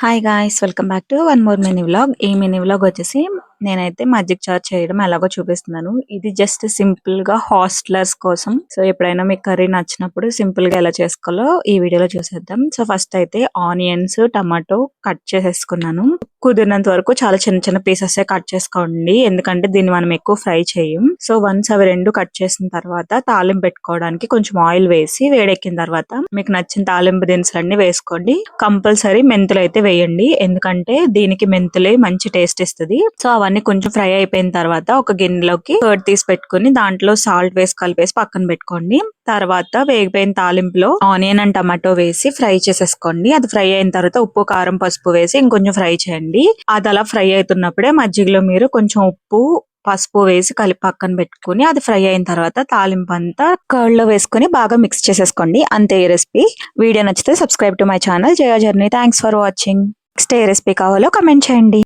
Hi guys welcome back to one more mini vlog. ఈ mini vlog వచ్చేసి నేనైతే మజ్జిగ చారు చేయడం ఎలాగో చూపిస్తున్నాను. ఇది జస్ట్ సింపుల్ గా హాస్టలర్స్ కోసం. సో ఎప్పుడైనా మీకు కర్రీ నచ్చినప్పుడు సింపుల్ గా ఎలా చేసుకోవాలో ఈ వీడియోలో చూసేద్దాం. సో ఫస్ట్ అయితే ఆనియన్స్ టమాటో కట్ చేసేసుకున్నాను. కుదిరినంత వరకు చాలా చిన్న చిన్న పీసెస్ కట్ చేసుకోండి, ఎందుకంటే దీన్ని మనం ఎక్కువ ఫ్రై చేయం. సో వన్స్ అవి రెండు కట్ చేసిన తర్వాత తాలింపు పెట్టుకోవడానికి కొంచెం ఆయిల్ వేసి వేడెక్కిన తర్వాత మీకు నచ్చిన తాలింపు దినుసులన్నీ వేసుకోండి. కంపల్సరీ మెంతులు అయితే వేయండి, ఎందుకంటే దీనికి మెంతులే మంచి టేస్ట్ ఇస్తుంది. సో అవన్నీ కొంచెం ఫ్రై అయిపోయిన తర్వాత ఒక గిన్నెలోకి కర్డ్ తీసి పెట్టుకుని దాంట్లో సాల్ట్ వేసి కలిపేసి పక్కన పెట్టుకోండి. తర్వాత వేగిపోయిన తాలింపులో ఆనియన్ అండ్ టమాటో వేసి ఫ్రై చేసేసుకోండి. అది ఫ్రై అయిన తర్వాత ఉప్పు కారం పసుపు వేసి ఇంకొంచెం ఫ్రై చేయండి. అది అలా ఫ్రై అవుతున్నప్పుడే మజ్జిగలో మీరు కొంచెం ఉప్పు పసుపు వేసి కలిపి పక్కన పెట్టుకుని అది ఫ్రై అయిన తర్వాత తాలింపు అంతా కర్డ్ లో వేసుకుని బాగా మిక్స్ చేసేసుకోండి. అంతే ఈ రెసిపీ. వీడియో నచ్చితే subscribe to my channel Jaya journey. Thanks for watching. Next A recipe కావాలో కమెంట్ చేయండి.